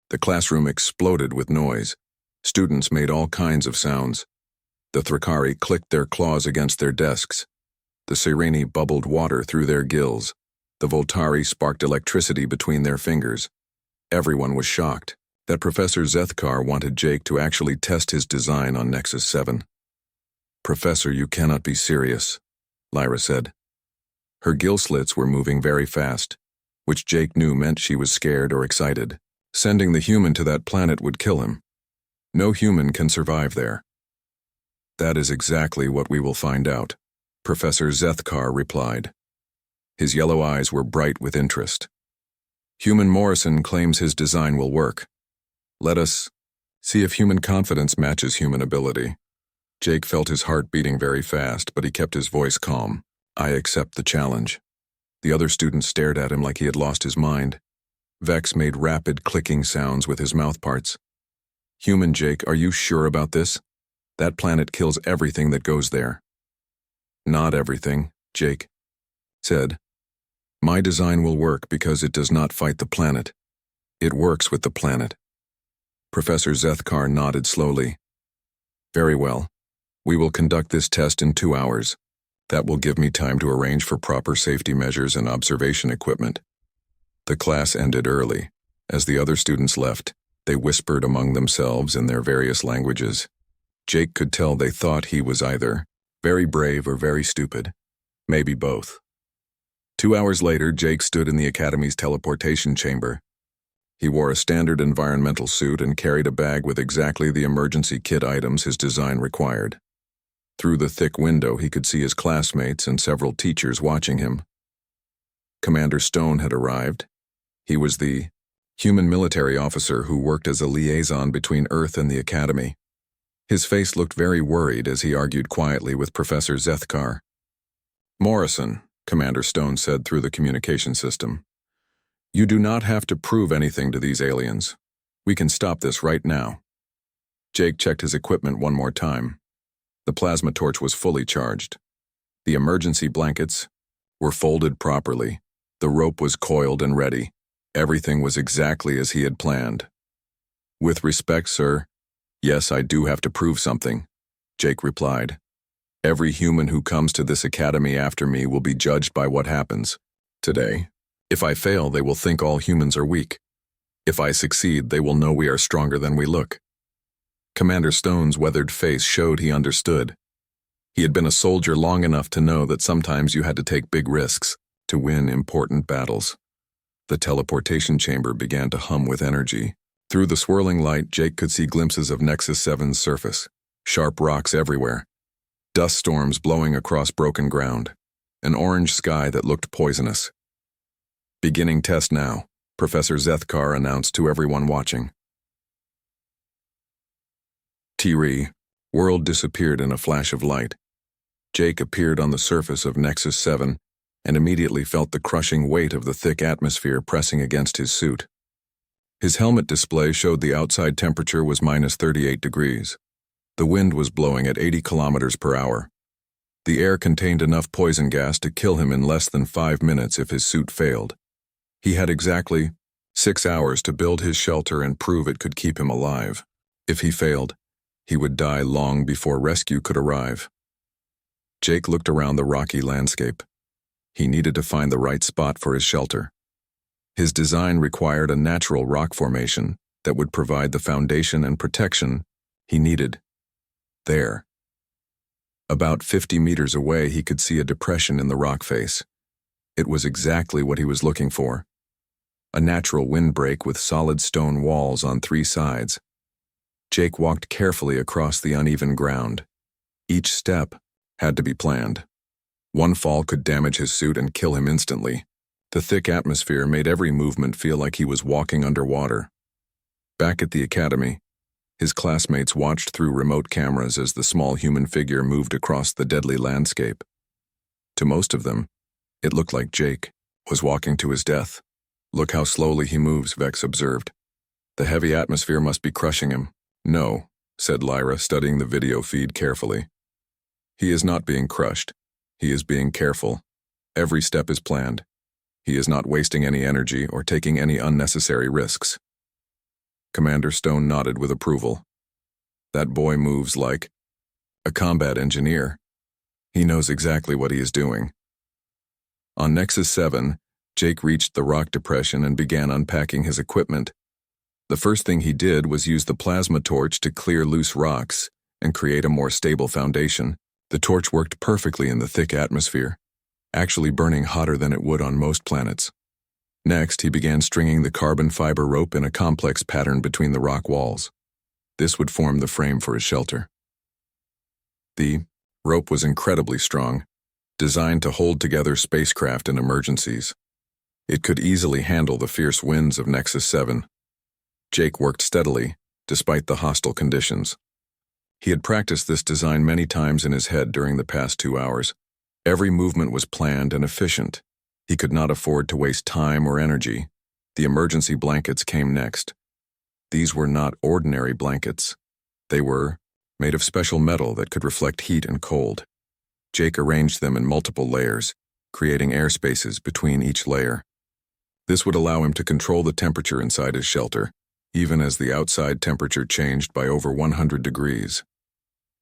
The classroom exploded with noise. Students made all kinds of sounds. The Thrakari clicked their claws against their desks. The Sireni bubbled water through their gills. The Voltari sparked electricity between their fingers. Everyone was shocked that Professor Zethkar wanted Jake to actually test his design on Nexus 7. "Professor, you cannot be serious," Lyra said. Her gill slits were moving very fast, which Jake knew meant she was scared or excited. Sending the human to that planet would kill him. No human can survive there. "That is exactly what we will find out," Professor Zethkar replied. His yellow eyes were bright with interest. "Human Morrison claims his design will work. Let us see if human confidence matches human ability." Jake felt his heart beating very fast, but he kept his voice calm. "I accept the challenge." The other students stared at him like he had lost his mind. Vex made rapid clicking sounds with his mouthparts. "Human Jake, are you sure about this? That planet kills everything that goes there." "Not everything," Jake said. "My design will work because it does not fight the planet. It works with the planet." Professor Zethkar nodded slowly. "Very well. We will conduct this test in 2 hours. That will give me time to arrange for proper safety measures and observation equipment." The class ended early. As the other students left, they whispered among themselves in their various languages. Jake could tell they thought he was either very brave or very stupid, maybe both. 2 hours later, Jake stood in the Academy's teleportation chamber. He wore a standard environmental suit and carried a bag with exactly the emergency kit items his design required. Through the thick window, he could see his classmates and several teachers watching him. Commander Stone had arrived. He was the human military officer who worked as a liaison between Earth and the Academy. His face looked very worried as he argued quietly with Professor Zethkar. "Morrison," Commander Stone said through the communication system, "you do not have to prove anything to these aliens. We can stop this right now." Jake checked his equipment one more time. The plasma torch was fully charged. The emergency blankets were folded properly. The rope was coiled and ready. Everything was exactly as he had planned. "With respect, sir, yes, I do have to prove something," Jake replied. "Every human who comes to this academy after me will be judged by what happens today. If I fail, they will think all humans are weak. If I succeed, they will know we are stronger than we look." Commander Stone's weathered face showed he understood. He had been a soldier long enough to know that sometimes you had to take big risks to win important battles. The teleportation chamber began to hum with energy. Through the swirling light, Jake could see glimpses of Nexus 7's surface, sharp rocks everywhere, dust storms blowing across broken ground, an orange sky that looked poisonous. "Beginning test now," Professor Zethkar announced to everyone watching. Tiri, world disappeared in a flash of light. Jake appeared on the surface of Nexus 7 and immediately felt the crushing weight of the thick atmosphere pressing against his suit. His helmet display showed the outside temperature was -38 degrees. The wind was blowing at 80 kilometers per hour. The air contained enough poison gas to kill him in less than 5 minutes if his suit failed. He had exactly 6 hours to build his shelter and prove it could keep him alive. If he failed, he would die long before rescue could arrive. Jake looked around the rocky landscape. He needed to find the right spot for his shelter. His design required a natural rock formation that would provide the foundation and protection he needed. There. About 50 meters away, he could see a depression in the rock face. It was exactly what he was looking for. A natural windbreak with solid stone walls on 3 sides. Jake walked carefully across the uneven ground. Each step had to be planned. One fall could damage his suit and kill him instantly. The thick atmosphere made every movement feel like he was walking underwater. Back at the academy, his classmates watched through remote cameras as the small human figure moved across the deadly landscape. To most of them, it looked like Jake was walking to his death. "Look how slowly he moves," Vex observed. "The heavy atmosphere must be crushing him." "No," said Lyra, studying the video feed carefully. "He is not being crushed. He is being careful. Every step is planned. He is not wasting any energy or taking any unnecessary risks." Commander Stone nodded with approval. That boy moves like a combat engineer. He knows exactly what he is doing. On Nexus 7, Jake reached the rock depression and began unpacking his equipment. The first thing he did was use the plasma torch to clear loose rocks and create a more stable foundation. The torch worked perfectly in the thick atmosphere, actually burning hotter than it would on most planets. Next, he began stringing the carbon fiber rope in a complex pattern between the rock walls. This would form the frame for his shelter. The rope was incredibly strong, designed to hold together spacecraft in emergencies. It could easily handle the fierce winds of Nexus 7. Jake worked steadily, despite the hostile conditions. He had practiced this design many times in his head during the past 2 hours. Every movement was planned and efficient. He could not afford to waste time or energy. The emergency blankets came next. These were not ordinary blankets. They were made of special metal that could reflect heat and cold. Jake arranged them in multiple layers, creating air spaces between each layer. This would allow him to control the temperature inside his shelter, even as the outside temperature changed by over 100 degrees.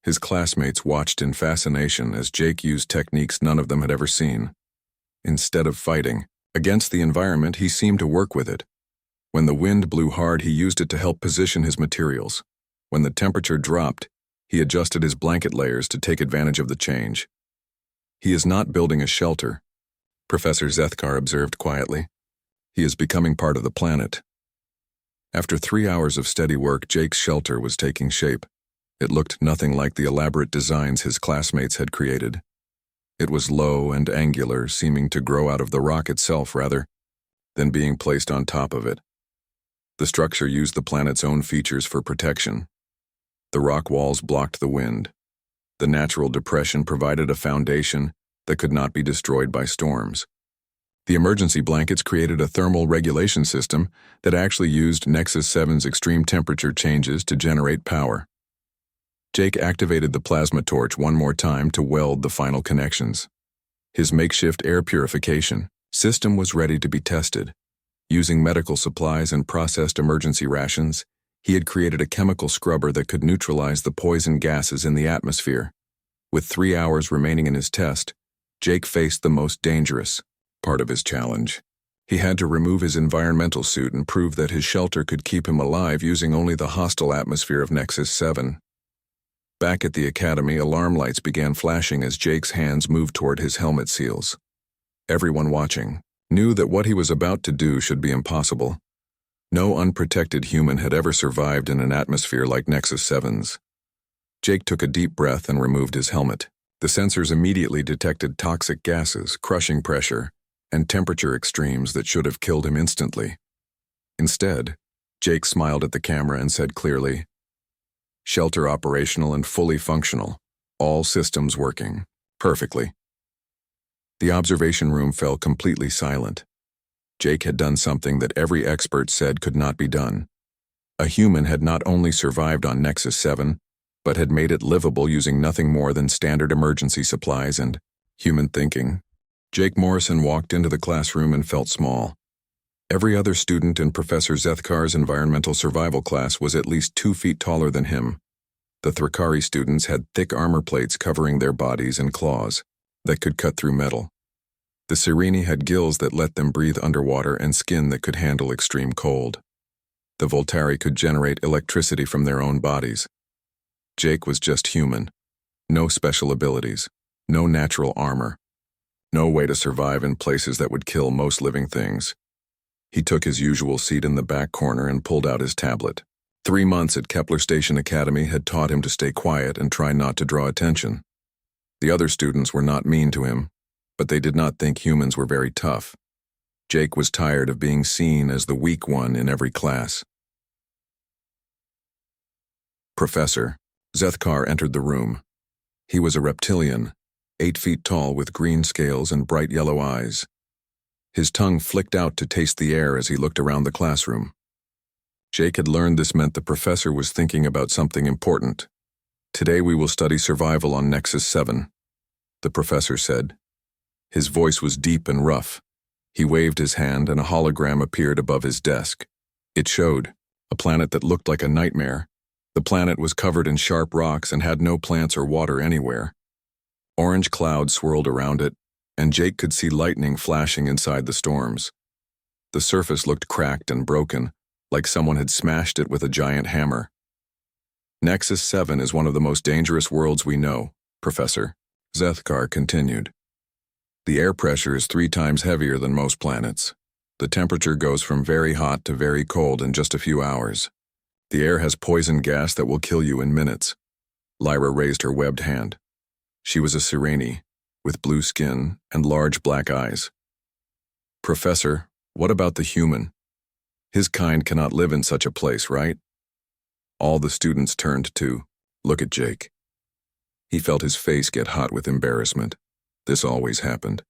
His classmates watched in fascination as Jake used techniques none of them had ever seen. Instead of fighting against the environment, he seemed to work with it. When the wind blew hard, he used it to help position his materials. When the temperature dropped, he adjusted his blanket layers to take advantage of the change. He is not building a shelter, Professor Zethkar observed quietly. He is becoming part of the planet. After 3 hours of steady work, Jake's shelter was taking shape. It looked nothing like the elaborate designs his classmates had created. It was low and angular, seeming to grow out of the rock itself rather than being placed on top of it. The structure used the planet's own features for protection. The rock walls blocked the wind. The natural depression provided a foundation that could not be destroyed by storms. The emergency blankets created a thermal regulation system that actually used Nexus 7's extreme temperature changes to generate power. Jake activated the plasma torch one more time to weld the final connections. His makeshift air purification system was ready to be tested. Using medical supplies and processed emergency rations, he had created a chemical scrubber that could neutralize the poison gases in the atmosphere. With 3 hours remaining in his test, Jake faced the most dangerous part of his challenge. He had to remove his environmental suit and prove that his shelter could keep him alive using only the hostile atmosphere of Nexus 7. Back at the academy, alarm lights began flashing as Jake's hands moved toward his helmet seals. Everyone watching knew that what he was about to do should be impossible. No unprotected human had ever survived in an atmosphere like Nexus 7's. Jake took a deep breath and removed his helmet. The sensors immediately detected toxic gases, crushing pressure, and temperature extremes that should have killed him instantly. Instead, Jake smiled at the camera and said clearly, "Shelter operational and fully functional. All systems working perfectly." The observation room fell completely silent. Jake had done something that every expert said could not be done. A human had not only survived on Nexus 7, but had made it livable using nothing more than standard emergency supplies and human thinking. Jake Morrison walked into the classroom and felt small. Every other student in Professor Zethkar's environmental survival class was at least 2 feet taller than him. The Thrakari students had thick armor plates covering their bodies and claws that could cut through metal. The Sireni had gills that let them breathe underwater and skin that could handle extreme cold. The Voltari could generate electricity from their own bodies. Jake was just human. No special abilities, no natural armor, no way to survive in places that would kill most living things. He took his usual seat in the back corner and pulled out his tablet. 3 months at Kepler Station Academy had taught him to stay quiet and try not to draw attention. The other students were not mean to him, but they did not think humans were very tough. Jake was tired of being seen as the weak one in every class. Professor Zethkar entered the room. He was a reptilian, 8 feet tall with green scales and bright yellow eyes. His tongue flicked out to taste the air as he looked around the classroom. Jake had learned this meant the professor was thinking about something important. "Today we will study survival on Nexus 7, the professor said. His voice was deep and rough. He waved his hand and a hologram appeared above his desk. It showed a planet that looked like a nightmare. The planet was covered in sharp rocks and had no plants or water anywhere. Orange clouds swirled around it, and Jake could see lightning flashing inside the storms. The surface looked cracked and broken, like someone had smashed it with a giant hammer. Nexus 7 is one of the most dangerous worlds we know, Professor Zethkar continued. The air pressure is 3 times heavier than most planets. The temperature goes from very hot to very cold in just a few hours. The air has poison gas that will kill you in minutes. Lyra raised her webbed hand. She was a Sireni, with blue skin and large black eyes. Professor, what about the human? His kind cannot live in such a place, right? All the students turned to look at Jake. He felt his face get hot with embarrassment. This always happened.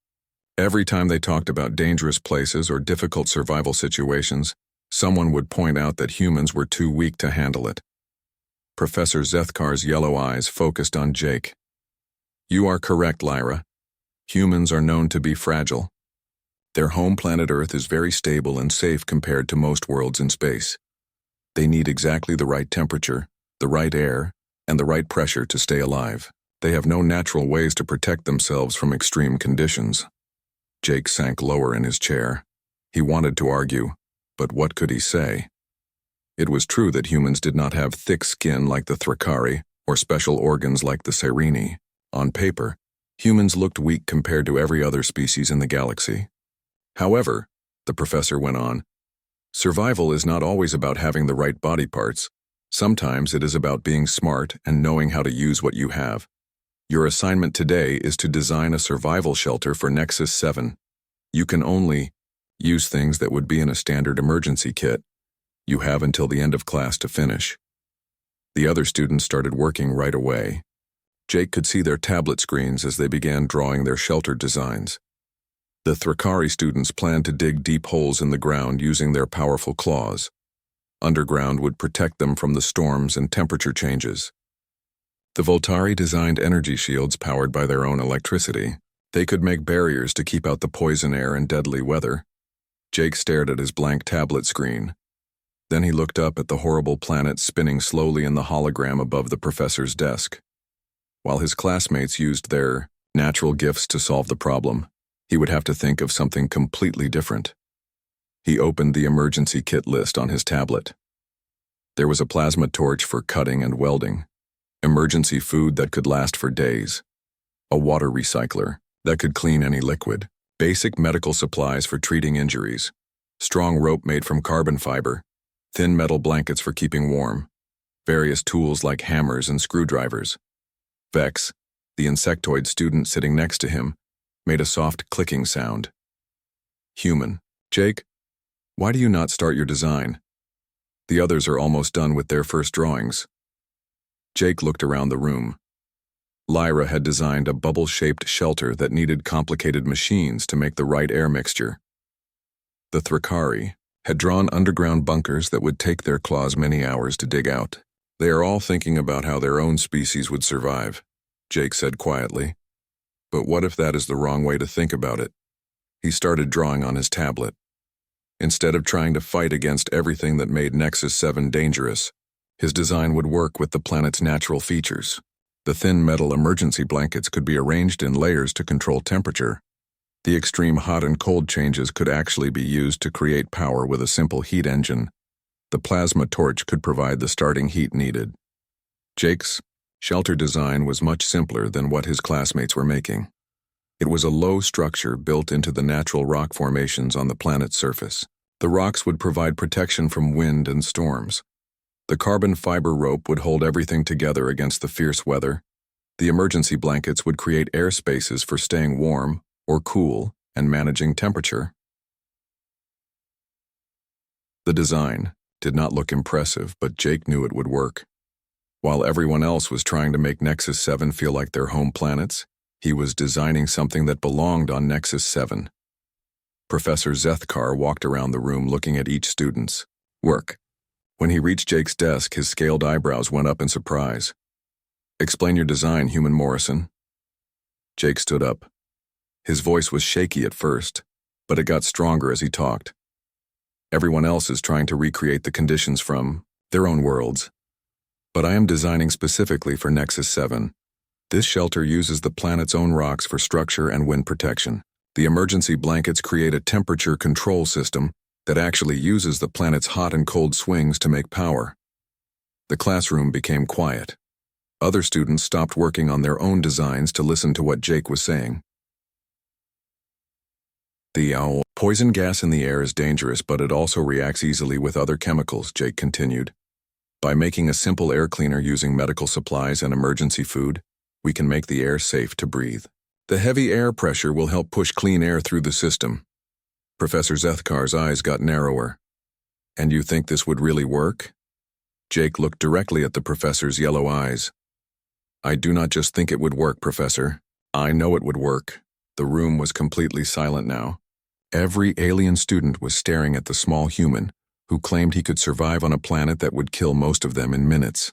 Every time they talked about dangerous places or difficult survival situations, someone would point out that humans were too weak to handle it. Professor Zethkar's yellow eyes focused on Jake. You are correct, Lyra. Humans are known to be fragile. Their home planet Earth is very stable and safe compared to most worlds in space. They need exactly the right temperature, the right air, and the right pressure to stay alive. They have no natural ways to protect themselves from extreme conditions. Jake sank lower in his chair. He wanted to argue, but what could he say? It was true that humans did not have thick skin like the Thrakari or special organs like the Sireni. On paper, humans looked weak compared to every other species in the galaxy. However, the professor went on, survival is not always about having the right body parts. Sometimes it is about being smart and knowing how to use what you have. Your assignment today is to design a survival shelter for Nexus 7. You can only use things that would be in a standard emergency kit. You have until the end of class to finish. The other students started working right away. Jake could see their tablet screens as they began drawing their shelter designs. The Thrakari students planned to dig deep holes in the ground using their powerful claws. Underground would protect them from the storms and temperature changes. The Voltari designed energy shields powered by their own electricity. They could make barriers to keep out the poison air and deadly weather. Jake stared at his blank tablet screen. Then he looked up at the horrible planet spinning slowly in the hologram above the professor's desk. While his classmates used their natural gifts to solve the problem, he would have to think of something completely different. He opened the emergency kit list on his tablet. There was a plasma torch for cutting and welding, emergency food that could last for days, a water recycler that could clean any liquid, basic medical supplies for treating injuries, strong rope made from carbon fiber, thin metal blankets for keeping warm, various tools like hammers and screwdrivers. Vex, the insectoid student sitting next to him, made a soft clicking sound. Human. Jake, why do you not start your design? The others are almost done with their first drawings. Jake looked around the room. Lyra had designed a bubble-shaped shelter that needed complicated machines to make the right air mixture. The Thrakari had drawn underground bunkers that would take their claws many hours to dig out. They are all thinking about how their own species would survive, Jake said quietly. But what if that is the wrong way to think about it? He started drawing on his tablet. Instead of trying to fight against everything that made Nexus 7 dangerous, his design would work with the planet's natural features. The thin metal emergency blankets could be arranged in layers to control temperature. The extreme hot and cold changes could actually be used to create power with a simple heat engine. The plasma torch could provide the starting heat needed. Jake's shelter design was much simpler than what his classmates were making. It was a low structure built into the natural rock formations on the planet's surface. The rocks would provide protection from wind and storms. The carbon fiber rope would hold everything together against the fierce weather. The emergency blankets would create air spaces for staying warm or cool and managing temperature. The design did not look impressive, but Jake knew it would work. While everyone else was trying to make Nexus 7 feel like their home planets, he was designing something that belonged on Nexus 7. Professor Zethkar walked around the room looking at each student's work. When he reached Jake's desk, his scaled eyebrows went up in surprise. Explain your design, Human Morrison. Jake stood up. His voice was shaky at first, but it got stronger as he talked. Everyone else is trying to recreate the conditions from their own worlds. But I am designing specifically for Nexus 7. This shelter uses the planet's own rocks for structure and wind protection. The emergency blankets create a temperature control system that actually uses the planet's hot and cold swings to make power. The classroom became quiet. Other students stopped working on their own designs to listen to what Jake was saying. The poison gas in the air is dangerous, but it also reacts easily with other chemicals, Jake continued. By making a simple air cleaner using medical supplies and emergency food, we can make the air safe to breathe. The heavy air pressure will help push clean air through the system. Professor Zethkar's eyes got narrower. And you think this would really work? Jake looked directly at the professor's yellow eyes. I do not just think it would work, Professor. I know it would work. The room was completely silent now. Every alien student was staring at the small human who claimed he could survive on a planet that would kill most of them in minutes.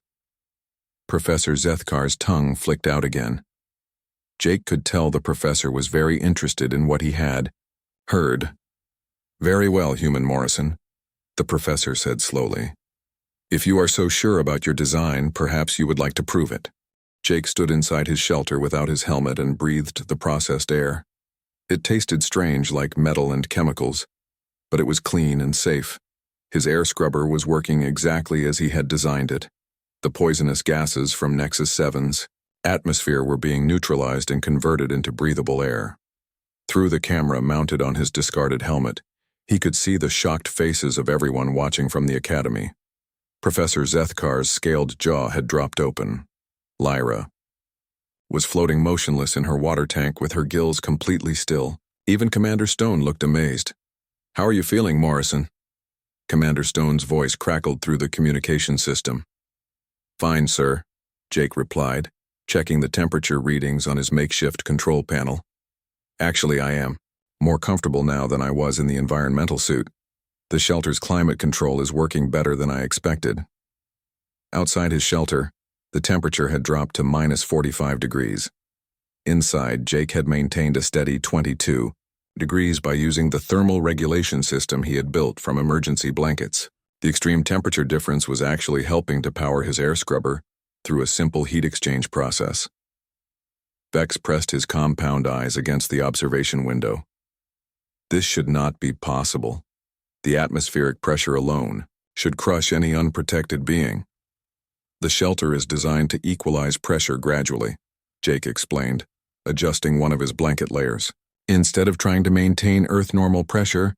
Professor Zethkar's tongue flicked out again. Jake could tell the professor was very interested in what he had heard. Very well, Human Morrison, the professor said slowly. If you are so sure about your design, perhaps you would like to prove it. Jake stood inside his shelter without his helmet and breathed the processed air. It tasted strange, like metal and chemicals, but it was clean and safe. His air scrubber was working exactly as he had designed it. The poisonous gases from Nexus 7's atmosphere were being neutralized and converted into breathable air. Through the camera mounted on his discarded helmet, he could see the shocked faces of everyone watching from the academy. Professor Zethkar's scaled jaw had dropped open. Lyra was floating motionless in her water tank with her gills completely still. Even Commander Stone looked amazed. How are you feeling, Morrison? Commander Stone's voice crackled through the communication system. Fine, sir, Jake replied, checking the temperature readings on his makeshift control panel. Actually, I am more comfortable now than I was in the environmental suit. The shelter's climate control is working better than I expected. Outside his shelter, the temperature had dropped to -45 degrees. Inside, Jake had maintained a steady 22 degrees by using the thermal regulation system he had built from emergency blankets. The extreme temperature difference was actually helping to power his air scrubber through a simple heat exchange process. Vex pressed his compound eyes against the observation window. This should not be possible. The atmospheric pressure alone should crush any unprotected being. The shelter is designed to equalize pressure gradually, Jake explained, adjusting one of his blanket layers. Instead of trying to maintain Earth normal pressure,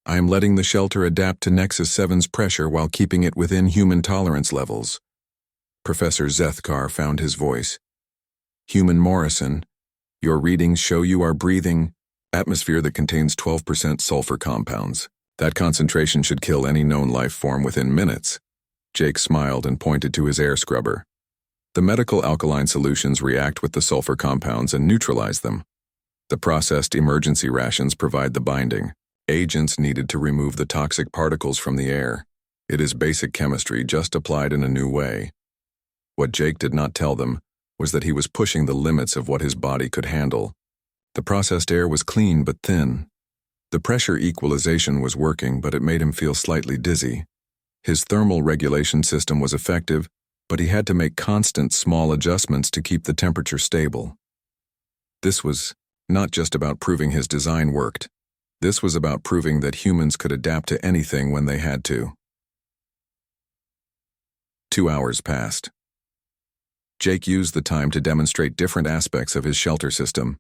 I am letting the shelter adapt to Nexus 7's pressure while keeping it within human tolerance levels. Professor Zethkar found his voice. Human Morrison, your readings show you are breathing atmosphere that contains 12% sulfur compounds. That concentration should kill any known life form within minutes. Jake smiled and pointed to his air scrubber. The medical alkaline solutions react with the sulfur compounds and neutralize them. The processed emergency rations provide the binding. Agents needed to remove the toxic particles from the air. It is basic chemistry just applied in a new way. What Jake did not tell them was that he was pushing the limits of what his body could handle. The processed air was clean but thin. The pressure equalization was working, but it made him feel slightly dizzy. His thermal regulation system was effective, but he had to make constant small adjustments to keep the temperature stable. This was not just about proving his design worked. This was about proving that humans could adapt to anything when they had to. 2 hours passed. Jake used the time to demonstrate different aspects of his shelter system.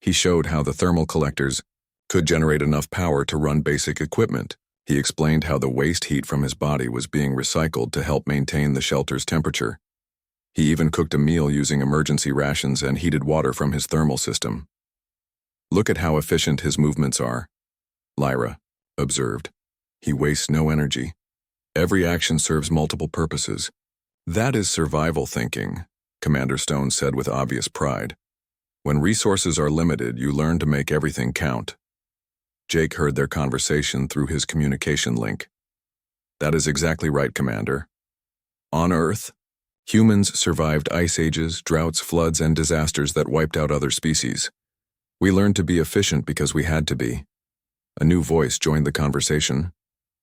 He showed how the thermal collectors could generate enough power to run basic equipment. He explained how the waste heat from his body was being recycled to help maintain the shelter's temperature. He even cooked a meal using emergency rations and heated water from his thermal system. Look at how efficient his movements are, Lyra observed. He wastes no energy. Every action serves multiple purposes. That is survival thinking, Commander Stone said with obvious pride. When resources are limited, you learn to make everything count. Jake heard their conversation through his communication link. That is exactly right, Commander. On Earth, humans survived ice ages, droughts, floods, and disasters that wiped out other species. We learned to be efficient because we had to be. A new voice joined the conversation.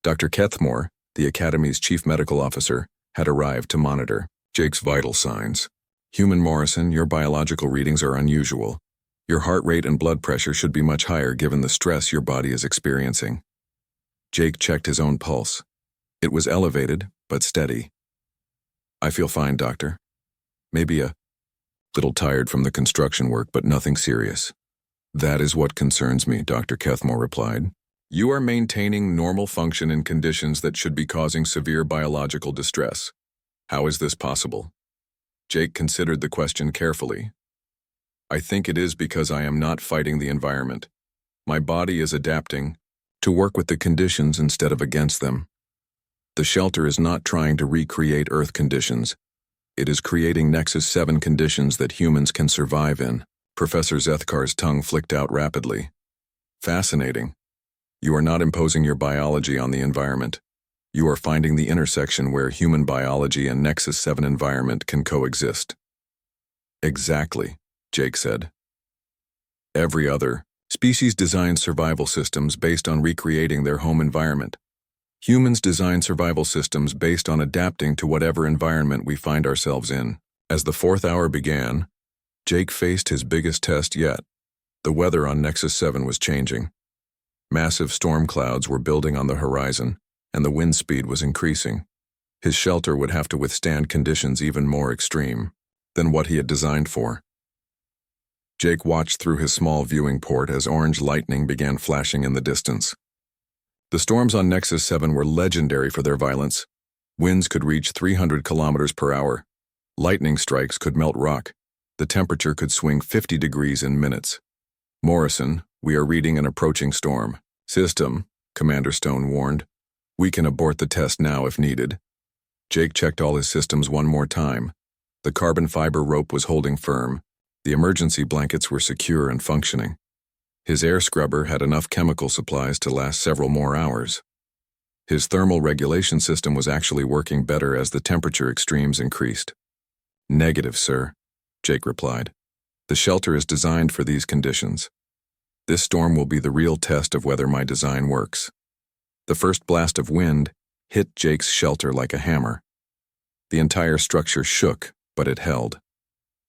Dr. Kethmore, the Academy's chief medical officer, had arrived to monitor Jake's vital signs. Human Morrison, your biological readings are unusual. Your heart rate and blood pressure should be much higher given the stress your body is experiencing. Jake checked his own pulse. It was elevated, but steady. I feel fine, doctor. Maybe a little tired from the construction work, but nothing serious. That is what concerns me, Dr. Kethmore replied. You are maintaining normal function in conditions that should be causing severe biological distress. How is this possible? Jake considered the question carefully. I think it is because I am not fighting the environment. My body is adapting to work with the conditions instead of against them. The shelter is not trying to recreate Earth conditions. It is creating Nexus 7 conditions that humans can survive in. Professor Zethkar's tongue flicked out rapidly. Fascinating. You are not imposing your biology on the environment. You are finding the intersection where human biology and Nexus 7 environment can coexist. Exactly, Jake said. Every other species designs survival systems based on recreating their home environment. Humans design survival systems based on adapting to whatever environment we find ourselves in. As the fourth hour began, Jake faced his biggest test yet. The weather on Nexus 7 was changing. Massive storm clouds were building on the horizon, and the wind speed was increasing. His shelter would have to withstand conditions even more extreme than what he had designed for. Jake watched through his small viewing port as orange lightning began flashing in the distance. The storms on Nexus 7 were legendary for their violence. Winds could reach 300 kilometers per hour. Lightning strikes could melt rock. The temperature could swing 50 degrees in minutes. Morrison, we are reading an approaching storm. System, Commander Stone warned. We can abort the test now if needed. Jake checked all his systems one more time. The carbon fiber rope was holding firm. The emergency blankets were secure and functioning. His air scrubber had enough chemical supplies to last several more hours. His thermal regulation system was actually working better as the temperature extremes increased. Negative, sir, Jake replied. The shelter is designed for these conditions. This storm will be the real test of whether my design works. The first blast of wind hit Jake's shelter like a hammer. The entire structure shook, but it held.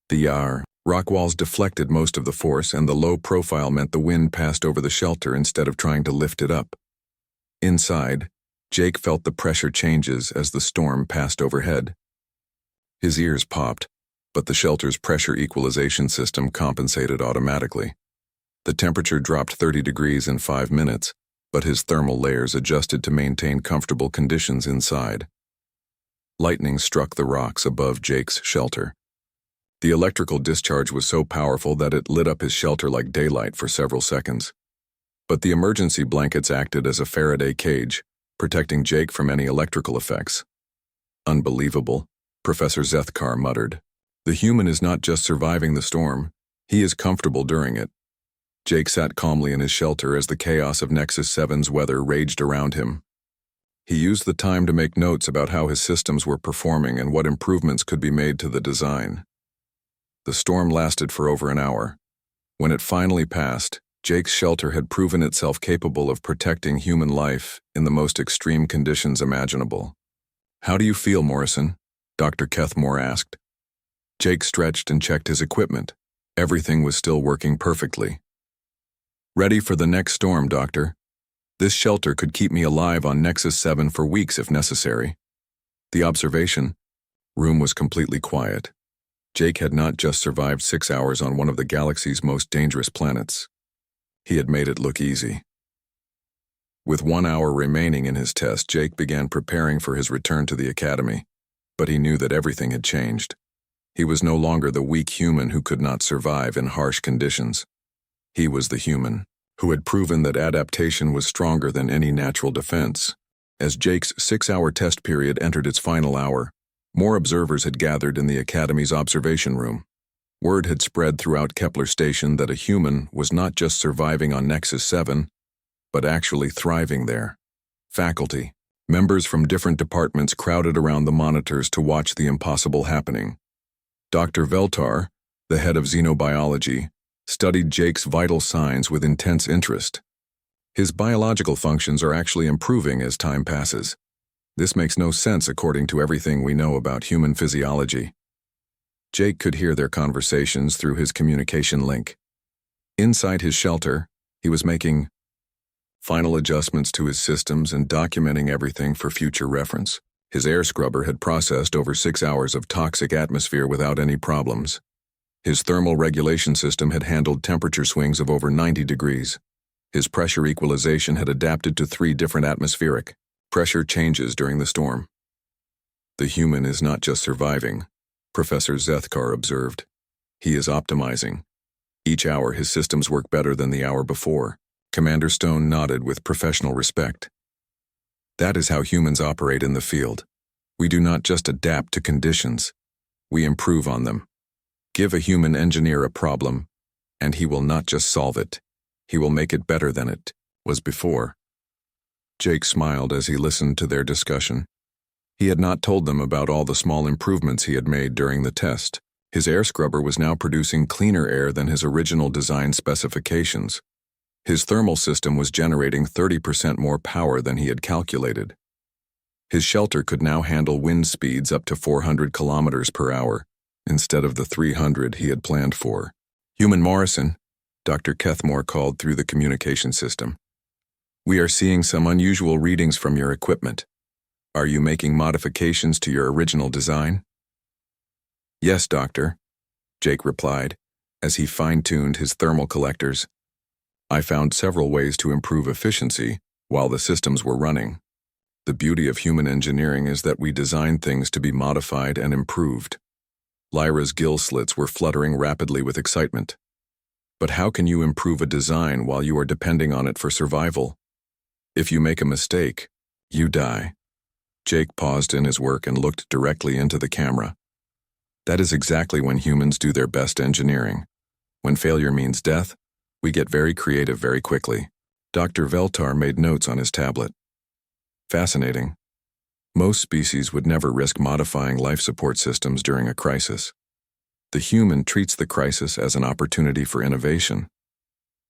The rock walls deflected most of the force, and the low profile meant the wind passed over the shelter instead of trying to lift it up. Inside, Jake felt the pressure changes as the storm passed overhead. His ears popped, but the shelter's pressure equalization system compensated automatically. The temperature dropped 30 degrees in 5 minutes, but his thermal layers adjusted to maintain comfortable conditions inside. Lightning struck the rocks above Jake's shelter. The electrical discharge was so powerful that it lit up his shelter like daylight for several seconds. But the emergency blankets acted as a Faraday cage, protecting Jake from any electrical effects. Unbelievable, Professor Zethkar muttered. The human is not just surviving the storm, he is comfortable during it. Jake sat calmly in his shelter as the chaos of Nexus 7's weather raged around him. He used the time to make notes about how his systems were performing and what improvements could be made to the design. The storm lasted for over an hour. When it finally passed, Jake's shelter had proven itself capable of protecting human life in the most extreme conditions imaginable. How do you feel, Morrison? Dr. Kethmore asked. Jake stretched and checked his equipment. Everything was still working perfectly. Ready for the next storm, Doctor. This shelter could keep me alive on Nexus 7 for weeks if necessary. The observation room was completely quiet. Jake had not just survived 6 hours on one of the galaxy's most dangerous planets. He had made it look easy. With 1 hour remaining in his test, Jake began preparing for his return to the Academy. But he knew that everything had changed. He was no longer the weak human who could not survive in harsh conditions. He was the human who had proven that adaptation was stronger than any natural defense. As Jake's 6-hour test period entered its final hour, more observers had gathered in the Academy's observation room. Word had spread throughout Kepler Station that a human was not just surviving on Nexus 7, but actually thriving there. Faculty, members from different departments crowded around the monitors to watch the impossible happening. Dr. Veltar, the head of xenobiology, studied Jake's vital signs with intense interest. His biological functions are actually improving as time passes. This makes no sense according to everything we know about human physiology. Jake could hear their conversations through his communication link. Inside his shelter, he was making final adjustments to his systems and documenting everything for future reference. His air scrubber had processed over 6 hours of toxic atmosphere without any problems. His thermal regulation system had handled temperature swings of over 90 degrees. His pressure equalization had adapted to 3 different atmospheric pressure changes during the storm. The human is not just surviving, Professor Zethkar observed. He is optimizing. Each hour his systems work better than the hour before. Commander Stone nodded with professional respect. That is how humans operate in the field. We do not just adapt to conditions. We improve on them. Give a human engineer a problem, and he will not just solve it. He will make it better than it was before. Jake smiled as he listened to their discussion. He had not told them about all the small improvements he had made during the test. His air scrubber was now producing cleaner air than his original design specifications. His thermal system was generating 30% more power than he had calculated. His shelter could now handle wind speeds up to 400 kilometers per hour, instead of the 300 he had planned for. Human Morrison, Dr. Kethmore called through the communication system. We are seeing some unusual readings from your equipment. Are you making modifications to your original design? Yes, Doctor, Jake replied, as he fine-tuned his thermal collectors. I found several ways to improve efficiency while the systems were running. The beauty of human engineering is that we design things to be modified and improved. Lyra's gill slits were fluttering rapidly with excitement. But how can you improve a design while you are depending on it for survival? If you make a mistake, you die. Jake paused in his work and looked directly into the camera. That is exactly when humans do their best engineering. When failure means death, we get very creative very quickly. Dr. Veltar made notes on his tablet. Fascinating. Most species would never risk modifying life support systems during a crisis. The human treats the crisis as an opportunity for innovation.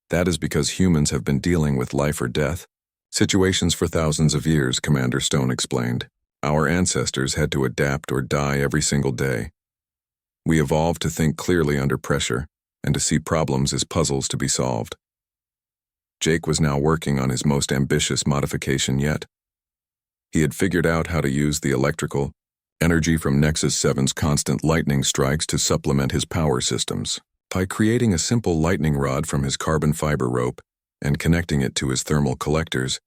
That is because humans have been dealing with life or death situations for thousands of years, Commander Stone explained. Our ancestors had to adapt or die every single day. We evolved to think clearly under pressure and to see problems as puzzles to be solved. Jake was now working on his most ambitious modification yet. He had figured out how to use the electrical energy from Nexus 7's constant lightning strikes to supplement his power systems. By creating a simple lightning rod from his carbon fiber rope and connecting it to his thermal collectors,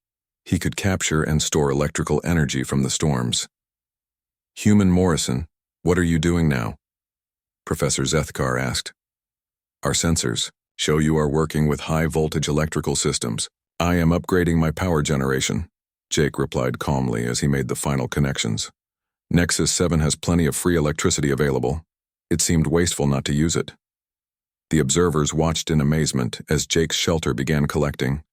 he could capture and store electrical energy from the storms. Human Morrison, what are you doing now? Professor Zethkar asked. Our sensors show you are working with high-voltage electrical systems. I am upgrading my power generation, Jake replied calmly as he made the final connections. Nexus 7 has plenty of free electricity available. It seemed wasteful not to use it. The observers watched in amazement as Jake's shelter began collecting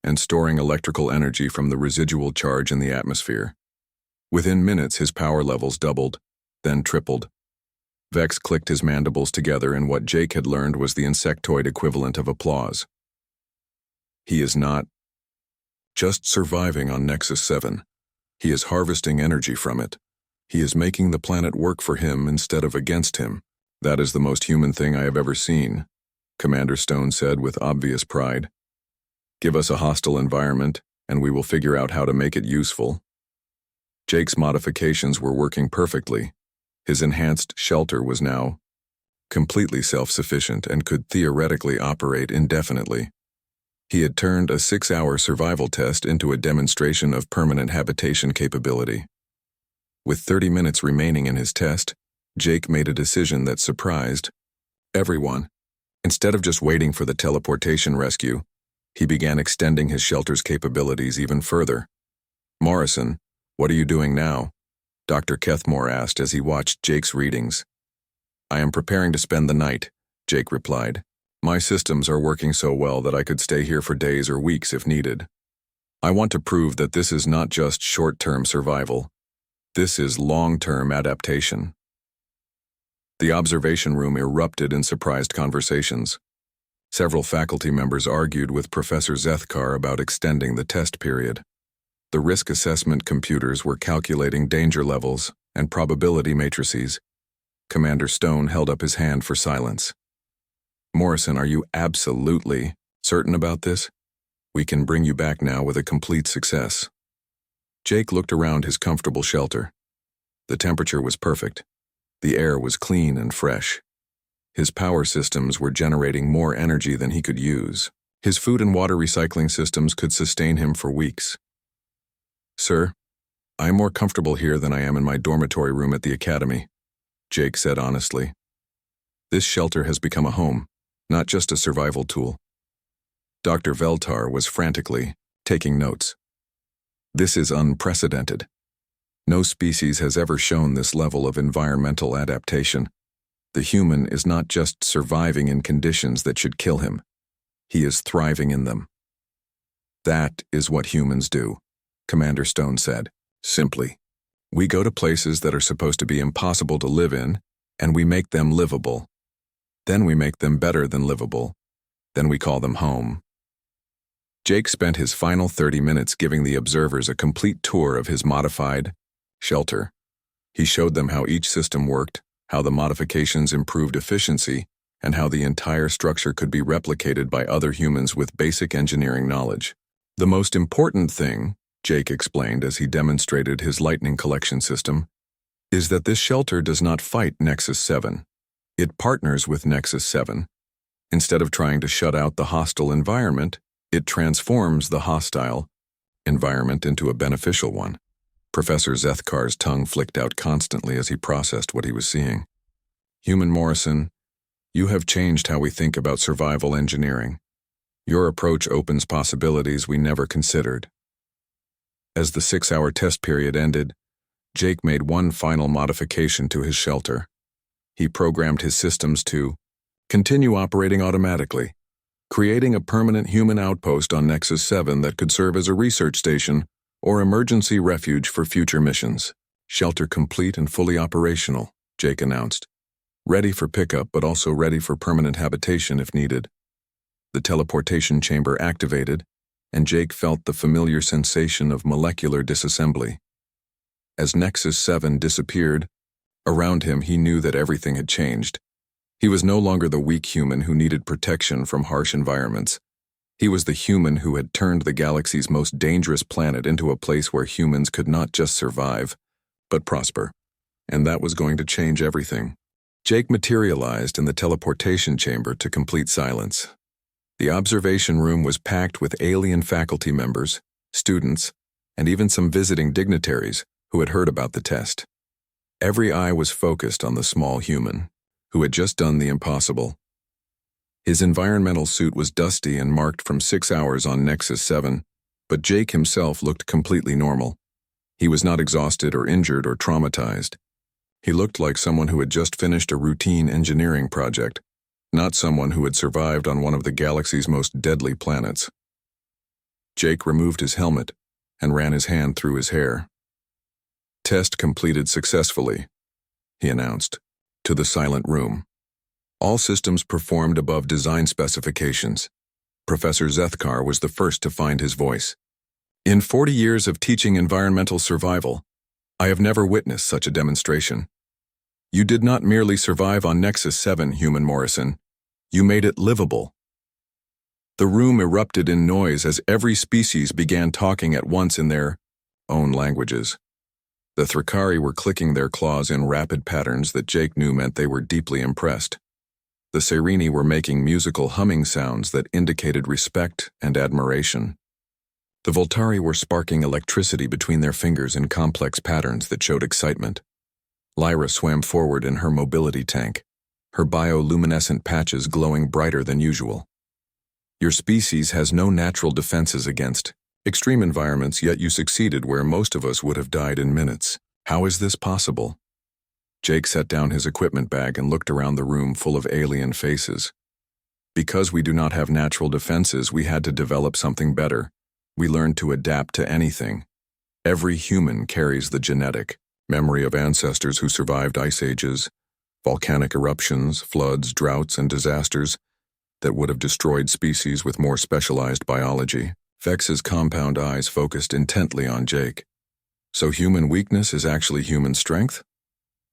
and storing electrical energy from the residual charge in the atmosphere. Within minutes, his power levels doubled, then tripled. Vex clicked his mandibles together in what Jake had learned was the insectoid equivalent of applause. He is not just surviving on Nexus 7. He is harvesting energy from it. He is making the planet work for him instead of against him. That is the most human thing I have ever seen, Commander Stone said with obvious pride. Give us a hostile environment, and we will figure out how to make it useful. Jake's modifications were working perfectly. His enhanced shelter was now completely self-sufficient and could theoretically operate indefinitely. He had turned a 6-hour survival test into a demonstration of permanent habitation capability. With 30 minutes remaining in his test, Jake made a decision that surprised everyone. Instead of just waiting for the teleportation rescue, he began extending his shelter's capabilities even further. Morrison, what are you doing now? Dr. Kethmore asked as he watched Jake's readings. I am preparing to spend the night, Jake replied. My systems are working so well that I could stay here for days or weeks if needed. I want to prove that this is not just short-term survival. This is long-term adaptation. The observation room erupted in surprised conversations. Several faculty members argued with Professor Zethkar about extending the test period. The risk assessment computers were calculating danger levels and probability matrices. Commander Stone held up his hand for silence. Morrison, are you absolutely certain about this? We can bring you back now with a complete success. Jake looked around his comfortable shelter. The temperature was perfect. The air was clean and fresh. His power systems were generating more energy than he could use. His food and water recycling systems could sustain him for weeks. Sir, I am more comfortable here than I am in my dormitory room at the academy, Jake said honestly. This shelter has become a home, not just a survival tool. Dr. Veltar was frantically taking notes. This is unprecedented. No species has ever shown this level of environmental adaptation. The human is not just surviving in conditions that should kill him. He is thriving in them. That is what humans do, Commander Stone said, simply. We go to places that are supposed to be impossible to live in, and we make them livable. Then we make them better than livable. Then we call them home. Jake spent his final 30 minutes giving the observers a complete tour of his modified shelter. He showed them how each system worked, how the modifications improved efficiency, and how the entire structure could be replicated by other humans with basic engineering knowledge. The most important thing, Jake explained as he demonstrated his lightning collection system, is that this shelter does not fight Nexus 7. It partners with Nexus 7. Instead of trying to shut out the hostile environment, it transforms the hostile environment into a beneficial one. Professor Zethkar's tongue flicked out constantly as he processed what he was seeing. Human Morrison, you have changed how we think about survival engineering. Your approach opens possibilities we never considered. As the 6-hour test period ended, Jake made one final modification to his shelter. He programmed his systems to continue operating automatically, creating a permanent human outpost on Nexus 7 that could serve as a research station or emergency refuge for future missions. Shelter complete and fully operational, Jake announced. Ready for pickup, but also ready for permanent habitation if needed. The teleportation chamber activated, and Jake felt the familiar sensation of molecular disassembly. As Nexus 7 disappeared, around him he knew that everything had changed. He was no longer the weak human who needed protection from harsh environments. He was the human who had turned the galaxy's most dangerous planet into a place where humans could not just survive, but prosper. And that was going to change everything. Jake materialized in the teleportation chamber to complete silence. The observation room was packed with alien faculty members, students, and even some visiting dignitaries who had heard about the test. Every eye was focused on the small human, who had just done the impossible. His environmental suit was dusty and marked from 6 hours on Nexus 7, but Jake himself looked completely normal. He was not exhausted or injured or traumatized. He looked like someone who had just finished a routine engineering project, not someone who had survived on one of the galaxy's most deadly planets. Jake removed his helmet and ran his hand through his hair. Test completed successfully, he announced, to the silent room. All systems performed above design specifications. Professor Zethkar was the first to find his voice. In 40 years of teaching environmental survival, I have never witnessed such a demonstration. You did not merely survive on Nexus 7, Human Morrison. You made it livable. The room erupted in noise as every species began talking at once in their own languages. The Thrakari were clicking their claws in rapid patterns that Jake knew meant they were deeply impressed. The Sireni were making musical humming sounds that indicated respect and admiration. The Voltari were sparking electricity between their fingers in complex patterns that showed excitement. Lyra swam forward in her mobility tank, her bioluminescent patches glowing brighter than usual. Your species has no natural defenses against extreme environments, yet you succeeded where most of us would have died in minutes. How is this possible? Jake set down his equipment bag and looked around the room full of alien faces. Because we do not have natural defenses, we had to develop something better. We learned to adapt to anything. Every human carries the genetic memory of ancestors who survived ice ages, volcanic eruptions, floods, droughts, and disasters. that would have destroyed species with more specialized biology. Vex's compound eyes focused intently on Jake. So human weakness is actually human strength?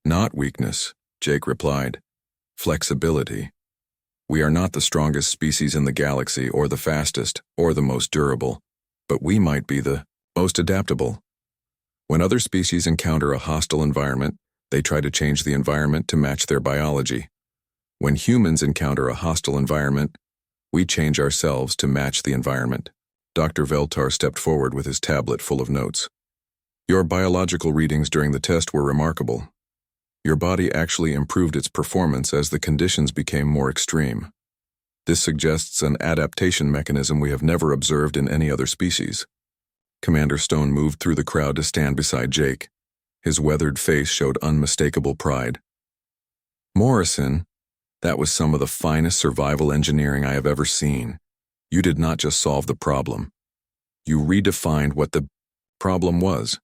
Not weakness, Jake replied. Flexibility. We are not the strongest species in the galaxy or the fastest or the most durable, but we might be the most adaptable. When other species encounter a hostile environment, they try to change the environment to match their biology. When humans encounter a hostile environment, we change ourselves to match the environment. Dr. Veltar stepped forward with his tablet full of notes. Your biological readings during the test were remarkable. Your body actually improved its performance as the conditions became more extreme. This suggests an adaptation mechanism we have never observed in any other species. Commander Stone moved through the crowd to stand beside Jake. His weathered face showed unmistakable pride. Morrison, that was some of the finest survival engineering I have ever seen. You did not just solve the problem. You redefined what the problem was.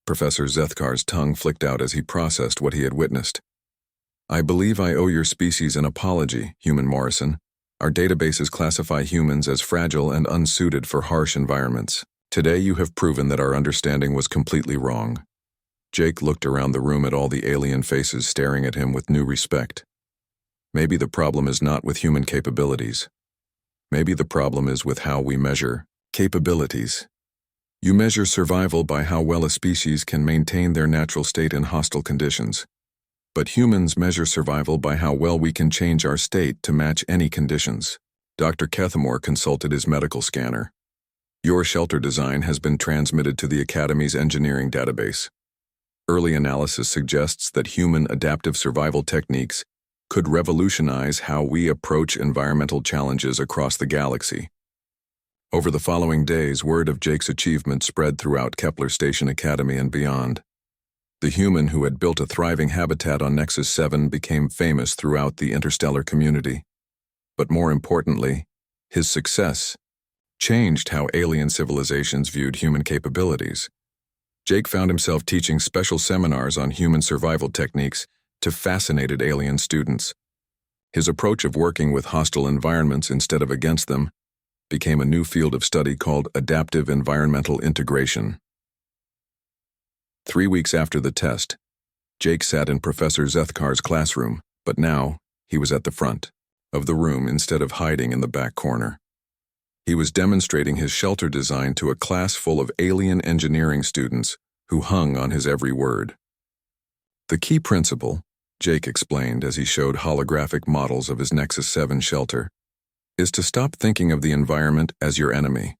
Professor Zethkar's tongue flicked out as he processed what he had witnessed. I believe I owe your species an apology, Human Morrison. Our databases classify humans as fragile and unsuited for harsh environments. Today you have proven that our understanding was completely wrong. Jake looked around the room at all the alien faces staring at him with new respect. Maybe the problem is not with human capabilities. Maybe the problem is with how we measure capabilities. You measure survival by how well a species can maintain their natural state in hostile conditions. But humans measure survival by how well we can change our state to match any conditions. Dr. Kethamore consulted his medical scanner. Your shelter design has been transmitted to the Academy's engineering database. Early analysis suggests that human adaptive survival techniques could revolutionize how we approach environmental challenges across the galaxy. Over the following days, word of Jake's achievement spread throughout Kepler Station Academy and beyond. The human who had built a thriving habitat on Nexus 7 became famous throughout the interstellar community. But more importantly, his success changed how alien civilizations viewed human capabilities. Jake found himself teaching special seminars on human survival techniques to fascinated alien students. His approach of working with hostile environments instead of against them became a new field of study called adaptive environmental integration. 3 weeks after the test, Jake sat in Professor Zethkar's classroom, but now he was at the front of the room instead of hiding in the back corner. He was demonstrating his shelter design to a class full of alien engineering students who hung on his every word. The key principle, Jake explained as he showed holographic models of his Nexus 7 shelter, is to stop thinking of the environment as your enemy.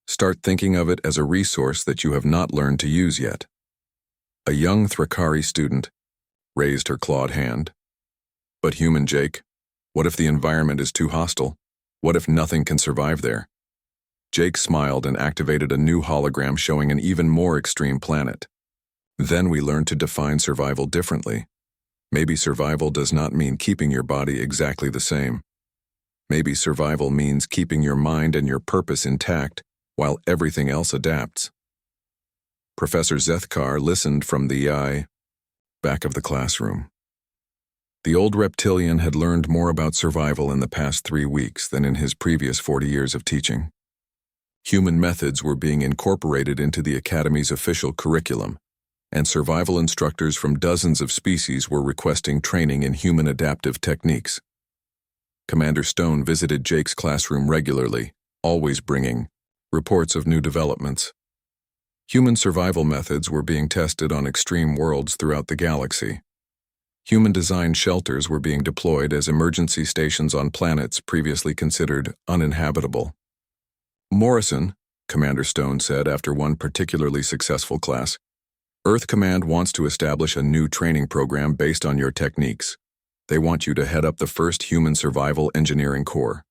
Start thinking of it as a resource that you have not learned to use yet. A young Thrakari student raised her clawed hand. But human Jake, what if the environment is too hostile? What if nothing can survive there? Jake smiled and activated a new hologram showing an even more extreme planet. Then we learned to define survival differently. Maybe survival does not mean keeping your body exactly the same. Maybe survival means keeping your mind and your purpose intact while everything else adapts. Professor Zethkar listened from the back of the classroom. The old reptilian had learned more about survival in the past 3 weeks than in his previous 40 years of teaching. Human methods were being incorporated into the Academy's official curriculum, and survival instructors from dozens of species were requesting training in human adaptive techniques. Commander Stone visited Jake's classroom regularly, always bringing reports of new developments. Human survival methods were being tested on extreme worlds throughout the galaxy. Human-designed shelters were being deployed as emergency stations on planets previously considered uninhabitable. Morrison, Commander Stone said after one particularly successful class, Earth Command wants to establish a new training program based on your techniques. They want you to head up the first human survival engineering corps.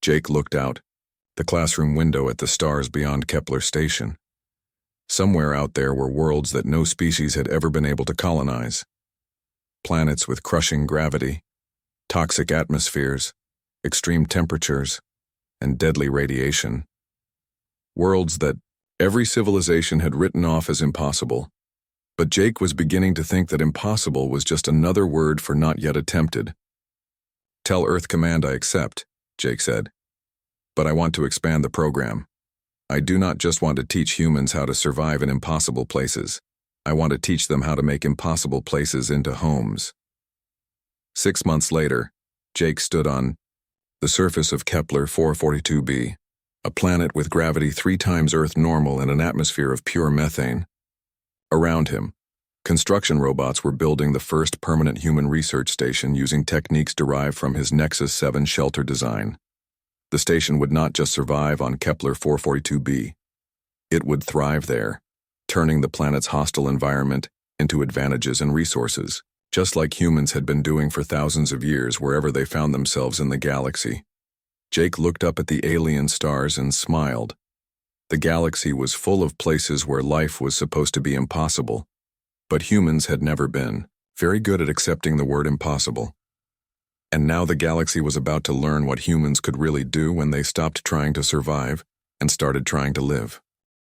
Jake looked out the classroom window at the stars beyond Kepler Station. Somewhere out there were worlds that no species had ever been able to colonize. Planets with crushing gravity, toxic atmospheres, extreme temperatures, and deadly radiation. Worlds that every civilization had written off as impossible. But Jake was beginning to think that impossible was just another word for not yet attempted. Tell Earth Command I accept, Jake said. But I want to expand the program. I do not just want to teach humans how to survive in impossible places. I want to teach them how to make impossible places into homes. 6 months later, Jake stood on the surface of Kepler 442b, a planet with gravity 3 times Earth normal and an atmosphere of pure methane. Around him, construction robots were building the first permanent human research station using techniques derived from his Nexus 7 shelter design. The station would not just survive on Kepler 442b. It would thrive there, turning the planet's hostile environment into advantages and resources, just like humans had been doing for thousands of years wherever they found themselves in the galaxy. Jake looked up at the alien stars and smiled. The galaxy was full of places where life was supposed to be impossible, but humans had never been very good at accepting the word impossible. And now the galaxy was about to learn what humans could really do when they stopped trying to survive and started trying to live.